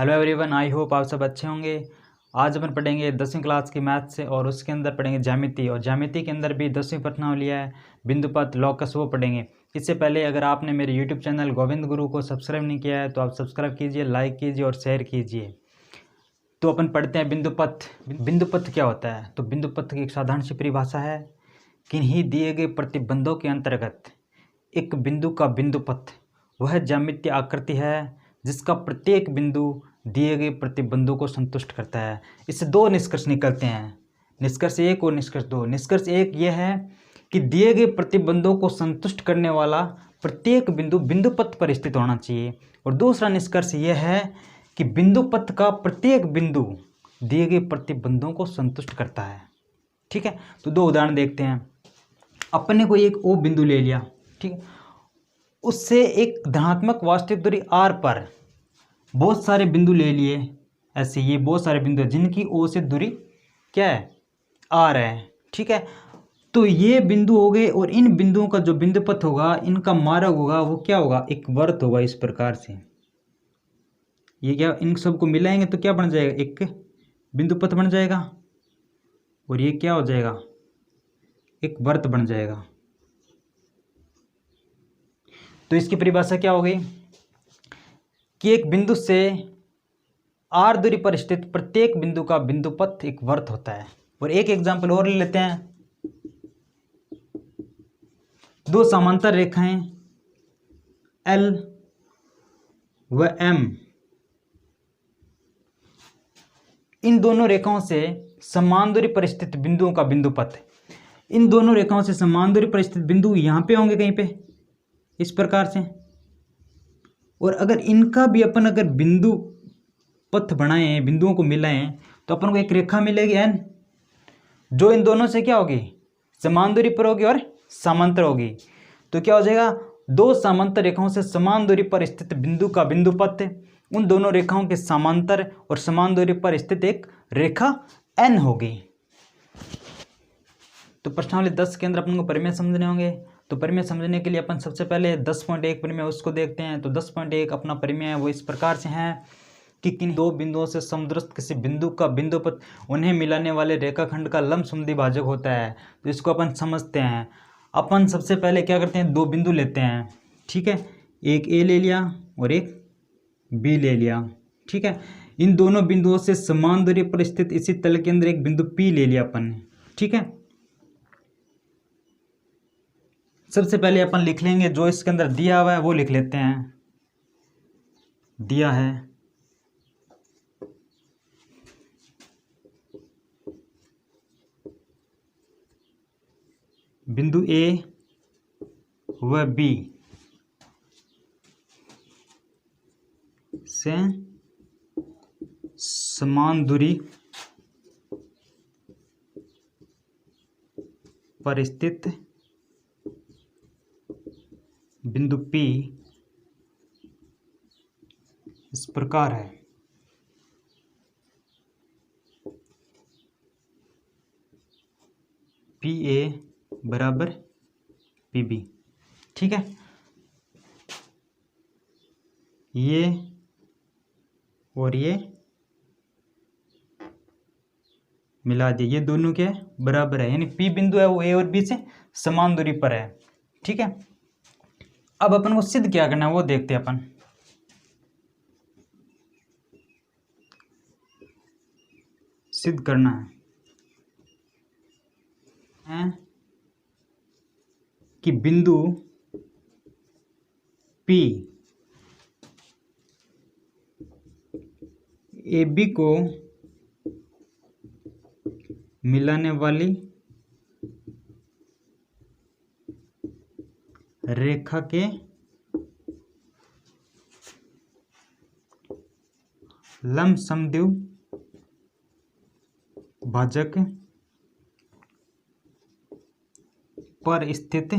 Hello everyone, I hope आप सब अच्छे होंगे। आज अपन पढ़ेंगे 10वीं क्लास की मैथ से और उसके अंदर पढ़ेंगे ज्यामिति, और ज्यामिति के अंदर भी 10वीं प्रश्नावली है, बिंदुपथ, लॉकस, वो पढ़ेंगे। इससे पहले अगर आपने मेरे यूट्यूब चैनल गोविंद गुरु को सब्सक्राइब नहीं किया है तो आप सब्सक्राइब कीजिए, लाइक कीजिए और शेयर कीजिए। तो अपन पढ़ते हैं बिंदुपथ। बिंदुपथ क्या होता है? तो बिंदुपथ की एक साधारण सी परिभाषा है, किन्हीं दिए गए प्रतिबंधों के अंतर्गत एक बिंदु का बिंदुपथ वह ज्यामितीय आकृति है जिसका प्रत्येक बिंदु दिए गए प्रतिबंधों को संतुष्ट करता है। इससे दो निष्कर्ष निकलते हैं, निष्कर्ष एक और निष्कर्ष दो। निष्कर्ष एक यह है कि दिए गए प्रतिबंधों को संतुष्ट करने वाला प्रत्येक बिंदु बिंदुपथ पर स्थित होना चाहिए, और दूसरा निष्कर्ष यह है कि बिंदुपथ का प्रत्येक बिंदु दिए गए प्रतिबंधों को संतुष्ट करता है। ठीक है, तो दो उदाहरण देखते हैं। अपने को एक ओ बिंदु ले लिया, ठीक है, उससे एक धनात्मक वास्तविक दूरी r पर बहुत सारे बिंदु ले लिए। ऐसे ये बहुत सारे बिंदु हैं जिनकी ओ से दूरी क्या है, r है। ठीक है, तो ये बिंदु हो गए, और इन बिंदुओं का जो बिंदुपथ होगा, इनका मार्ग होगा, वो क्या होगा, एक वृत्त होगा। इस प्रकार से ये क्या, इन सबको मिलाएंगे तो क्या बन जाएगा, एक बिंदुपथ बन जाएगा, और ये क्या हो जाएगा, एक वृत्त बन जाएगा। तो इसकी परिभाषा क्या हो गई कि एक बिंदु से r दूरी पर स्थित प्रत्येक बिंदु का बिंदुपथ एक वृत्त होता है। और एक एग्जांपल और ले लेते हैं। दो समांतर रेखाएं L व M, इन दोनों रेखाओं से समान दूरी पर स्थित बिंदुओं का बिंदुपथ, इन दोनों रेखाओं से समान दूरी पर स्थित बिंदु यहां पे होंगे कहीं पे इस प्रकार से। और अगर इनका भी अपन अगर बिंदु पथ बनाए, बिंदुओं को मिलाएं, तो अपन को एक रेखा मिलेगी n, जो इन दोनों से क्या होगी, समान दूरी पर होगी और समांतर होगी। तो क्या हो जाएगा, दो समांतर रेखाओं से समान दूरी पर स्थित बिंदु का बिंदुपथ उन दोनों रेखाओं के समांतर और समान दूरी पर स्थित एक रेखा n होगी। तो प्रश्नावली 10 के अंदर अपन को परिमेय समझने होंगे। तो परिमेय समझने के लिए अपन सबसे पहले 10.1 परिमेय उसको देखते हैं। तो 10.1 अपना परिमेय है वो इस प्रकार से है कि किन दो बिंदुओं से समदूरस्थ किसी बिंदु का बिंदुपथ उन्हें मिलाने वाले रेखाखंड का लंब समद्वि भाजक होता है। तो इसको अपन समझते हैं। अपन सबसे पहले क्या करते हैं, दो बिंदु लेते हैं। ठीक है, एक ए ले लिया और एक बी ले लिया। ठीक है, इन दोनों बिंदुओं से समान दूरी पर स्थित इसी तल के अंदर एक बिंदु पी ले लिया अपन ने। ठीक है, सबसे पहले अपन लिख लेंगे जो इसके अंदर दिया हुआ है वो लिख लेते हैं। दिया है बिंदु ए व बी से समान दूरी पर स्थित बिंदु P इस प्रकार है। PA बराबर PB। ठीक है, ये और ये मिला दिए, ये दोनों के बराबर है, यानी P बिंदु है वो A और B से समान दूरी पर है। ठीक है, अब अपन को सिद्ध क्या करना है वो देखते हैं अपन। सिद्ध करना है कि बिंदु P AB को मिलाने वाली रेखा के लंब समद्वि भाजक पर स्थित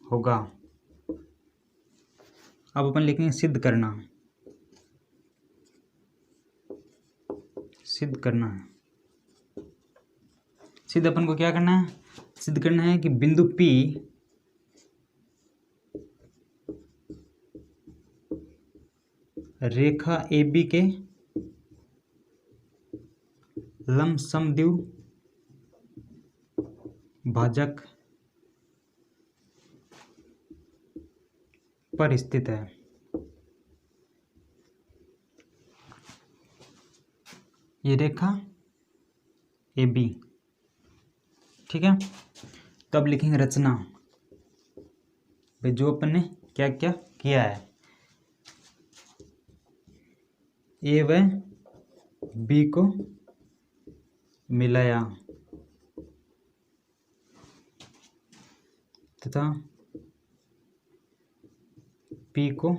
होगा। अब अपन लिखेंगे सिद्ध करना। सिद्ध करना है, सिद्ध अपन को क्या करना है, सिद्ध करना है कि बिंदु P रेखा AB के लंब समद्विबाहु भाजक पर स्थित है। ये रेखा AB, ठीक है। तब लिखेंगे रचना, भाई जो अपन ने क्या क्या किया है, A व B को मिलाया तथा P को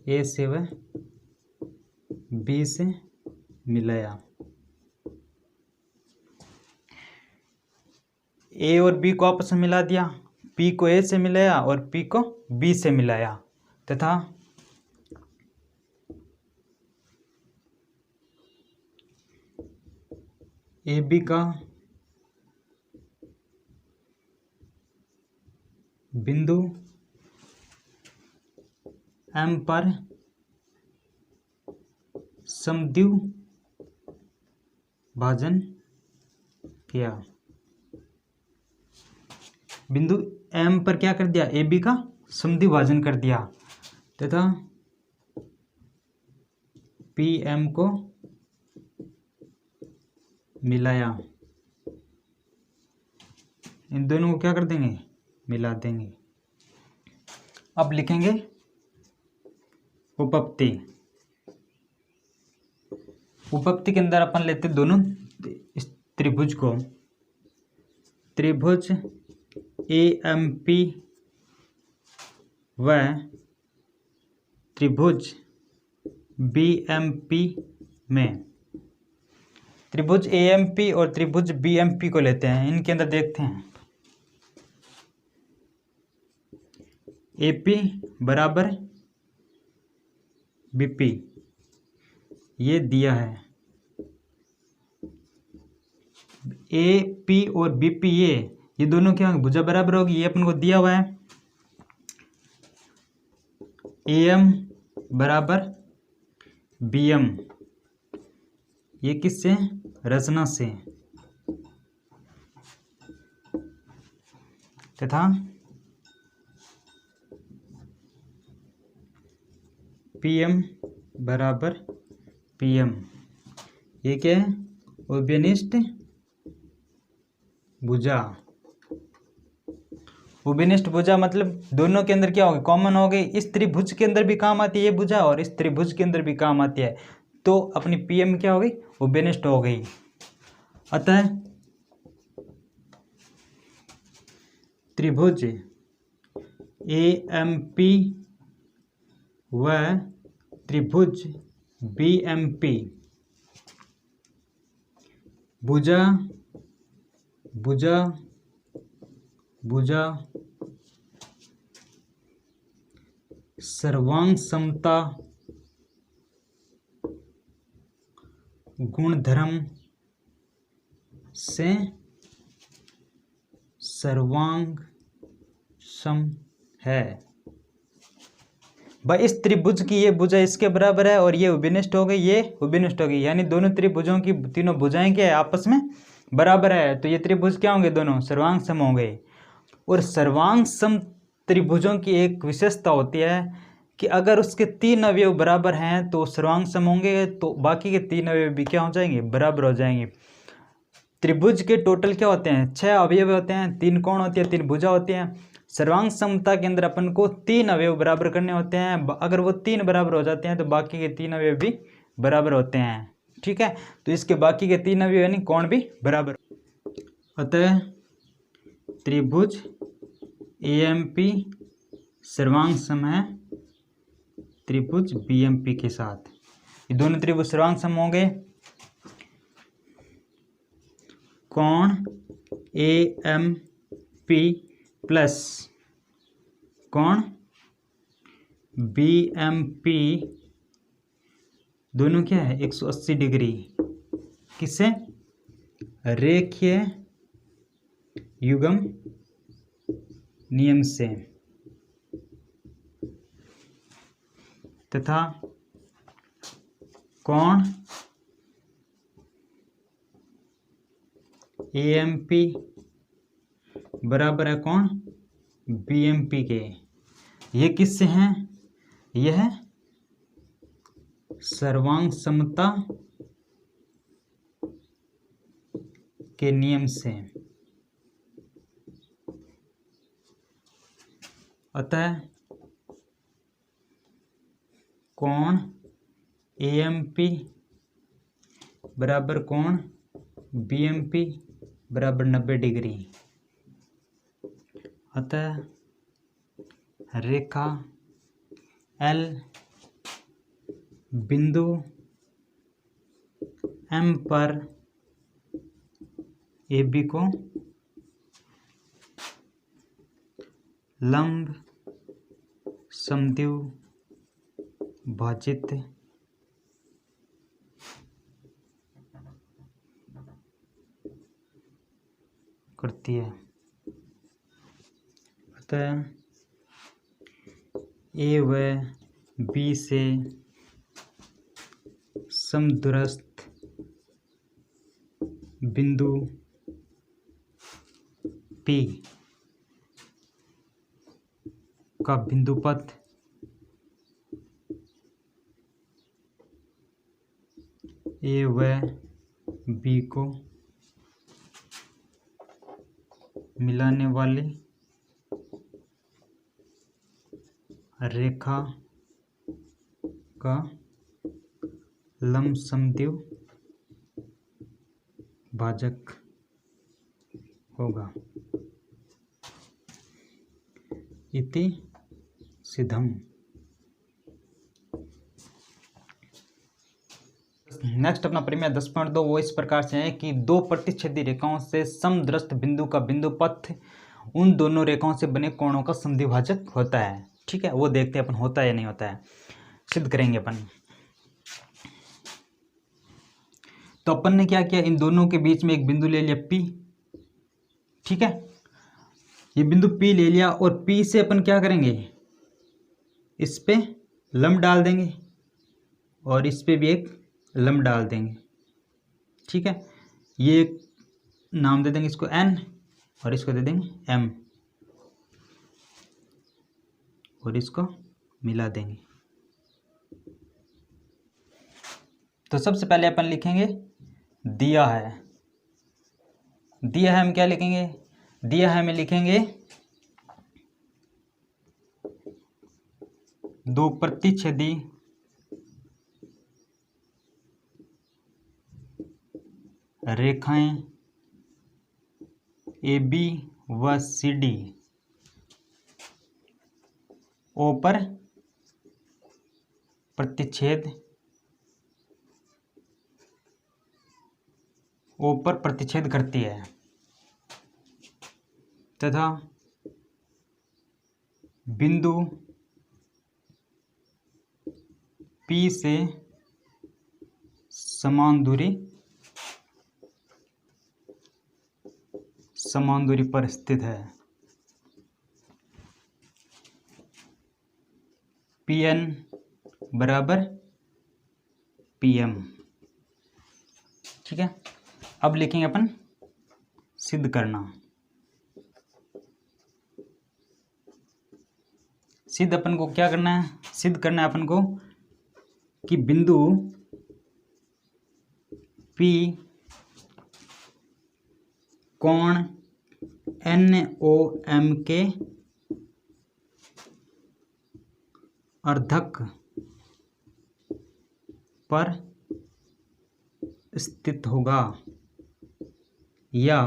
A से व B से मिलाया। A और B को आपस में मिला दिया, P को A से मिलाया और P को B से मिलाया तथा AB का बिंदु M पर समद्विबाहु भाजन किया। बिंदु M पर क्या कर दिया, AB का समद्विबाहु भाजन कर दिया तथा PM को मिलाया। इन दोनों को क्या कर देंगे, मिला देंगे। अब लिखेंगे उपपत्ति। उपपत्ति के अंदर अपन लेते दोनों इस त्रिभुज को, त्रिभुज AMP व त्रिभुज BMP में, त्रिभुज AMP और त्रिभुज BMP को लेते हैं। इनके अंदर देखते हैं AP बराबर BP, ये दिया है। AP और BP ये दोनों क्या भुजा बराबर होगी, ये अपन को दिया हुआ है। AM बराबर BM, ये किससे, रचना से, तथा PM बराबर PM, ये क्या है, उभयनिष्ठ भुजा। उभयनिष्ठ भुजा मतलब दोनों के अंदर क्या होगा, कॉमन हो गई। इस त्रिभुज के अंदर भी काम आती है ये भुजा और इस त्रिभुज के अंदर भी काम आती है, तो अपनी PM क्या हो गई, उभयनिष्ठ हो गई। अतः त्रिभुज AMP व त्रिभुज BMP भुजा भुजा भुजा सर्वांग समता गुणधर्म से सर्वांग सम है। भाई इस त्रिभुज की ये भुजा इसके बराबर है और ये उभयनिष्ठ हो गई, ये उभयनिष्ठ हो गई, यानी दोनों त्रिभुजों की तीनों भुजाएं क्या है, आपस में बराबर है, तो ये त्रिभुज क्या होंगे, दोनों सर्वांग सम होंगे। और सर्वांग सम त्रिभुजों की एक विशेषता होती है कि अगर उसके तीन अवयव बराबर हैं तो सर्वांग सम होंगे, तो बाकी के तीन अवयव भी क्या हो जाएंगे, बराबर हो जाएंगे। त्रिभुज के टोटल क्या होते हैं, 6 अवयव होते हैं, 3 कोण होती है, 3 भुजा होती हैं। सर्वांग समता के अंदर अपन को 3 अवयव बराबर करने होते हैं, अगर वो 3 बराबर हो जाते हैं तो बाकी के 3 अवयव भी बराबर होते हैं, ठीक है। तो इसके बाकी के 3 अवयव यानी कोण भी बराबर। अतः त्रिभुज AMP सर्वांग सम है त्रिभुज BMP के साथ। ये दोनों त्रिभुज सर्वांग सम होंगे। कोण AMP प्लस कोण BMP दोनों क्या है, 180 डिग्री, किससे, रेखीय युग्म नियम से, तथा कोण AMP बराबर है कोण BMP के। ये किससे हैं? यह सर्वांग समता के नियम से। अतः कोण AMP बराबर कोण BMP बराबर 90 डिग्री। अतः रेखा L बिंदु M पर AB को लंब समद्विभाजित करती है। अतः A व B से समदूरस्थ बिंदु P का बिंदुपथ A व B को मिलाने वाली रेखा का लंब समद्विभाजक होगा। इति सिद्धम। नेक्स्ट अपना प्रमेय 10.2 वो इस प्रकार से है कि दो प्रतिच्छेदी रेखाओं से समदृष्ट बिंदु का बिंदुपथ उन दोनों रेखाओं से बने कोणों का समद्विभाजक होता है। ठीक है, वो देखते हैं अपन होता है या नहीं होता है, सिद्ध करेंगे अपन। तो अपन ने क्या किया, इन दोनों के बीच में एक बिंदु ले लिया P। ठीक है, ये बिंदु P ले लिया और P से अपन क्या करेंगे, इस पे लंब डाल देंगे और इस पे भी एक लंब डाल देंगे। ठीक है, ये नाम दे देंगे इसको N और इसको दे देंगे M और इसको मिला देंगे। तो सबसे पहले अपन लिखेंगे दिया है। दिया है हम क्या लिखेंगे, दिया है हमें लिखेंगे दो प्रतिच्छेदी रेखाएं AB व CD O पर प्रतिच्छेद करती है तथा बिंदु P से समान दूरी पर स्थित है। PN बराबर PM। ठीक है, अब लिखेंगे अपन सिद्ध करना। सिद्ध अपन को क्या करना है, सिद्ध करना है अपन को कि बिंदु P कोण NOM के अर्धक पर स्थित होगा या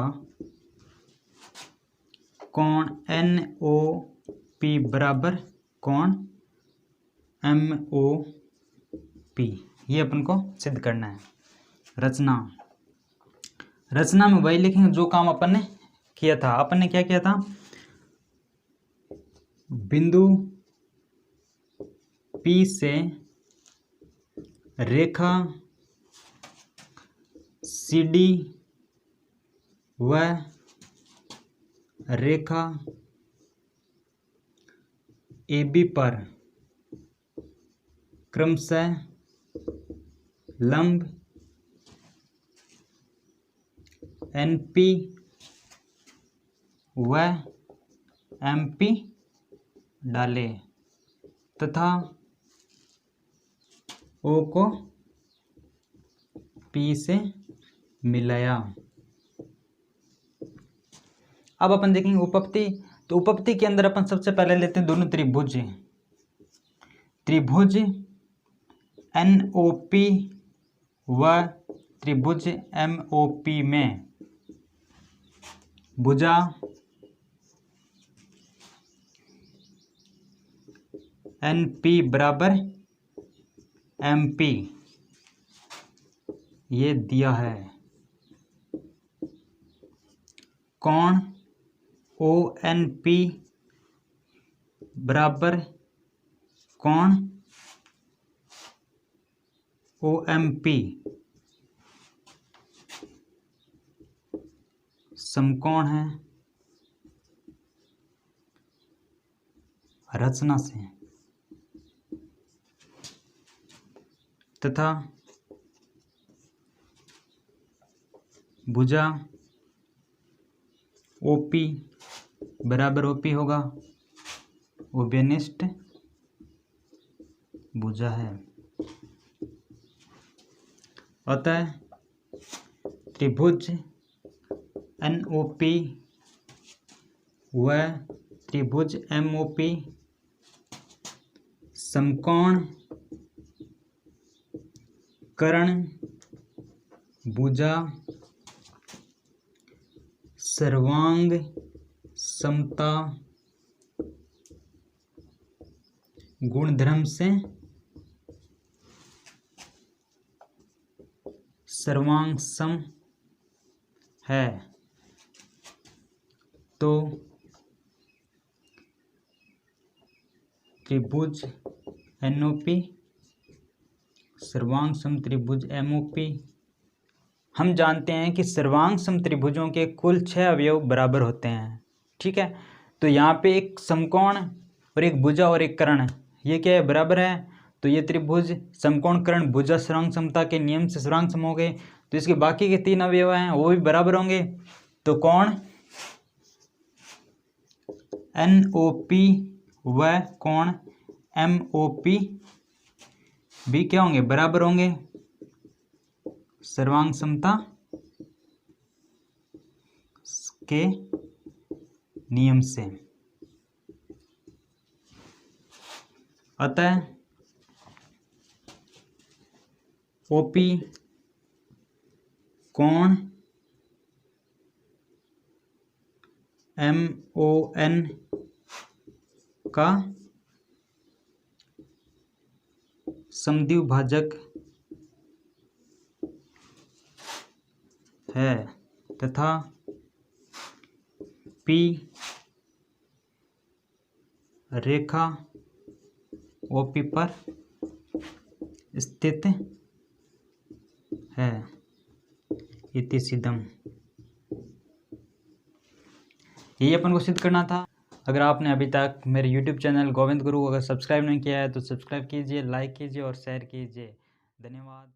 कोण NOP बराबर कोण MOP। ये अपन को सिद्ध करना है। रचना में वही लिखेंगे जो काम अपन ने किया था। अपन ने क्या किया था, बिंदु P से रेखा CD व रेखा AB पर क्रमशः लंब NP व MP डाले तथा O को P से मिलाया। अब अपन देखेंगे उपपत्ति। तो उपपत्ति के अंदर अपन सबसे पहले लेते हैं दोनों त्रिभुज NOP व त्रिभुज MOP में भुजा NP बराबर MP ये दिया है। कोण ONP बराबर कोण OMP समकोण है रचना से तथा भुजा OP बराबर OP होगा, वो व्यनिष्ठ भुजा है। अतः त्रिभुज NOP व त्रिभुज MOP समकोण कर्ण भुजा सर्वांग समता गुणधर्म से सर्वांग सम है। तो त्रिभुज NOP सर्वांग सम त्रिभुज MOP। हम जानते हैं कि सर्वांग सम त्रिभुजों के कुल 6 अवयव बराबर होते हैं। ठीक है, तो यहाँ पे एक समकोण और एक भुजा और एक कर्ण, ये क्या है, बराबर है। तो ये त्रिभुज समकोण कर्ण भुजा सर्वांग समता के नियम से सर्वांग सम हो गए। तो इसके बाकी के 3 अवयव हैं वो भी बराबर होंगे। तो कोण NOP व कोण MOP भी क्या होंगे, बराबर होंगे सर्वांग समता के नियम से। अतः OP कोण MON का समद्विभाजक है तथा P रेखा OP पर स्थित है। इति सिद्धम। यही अपन को सिद्ध करना था। अगर आपने अभी तक मेरे YouTube चैनल गोविंद गुरु अगर सब्सक्राइब नहीं किया है तो सब्सक्राइब कीजिए, लाइक कीजिए और शेयर कीजिए। धन्यवाद।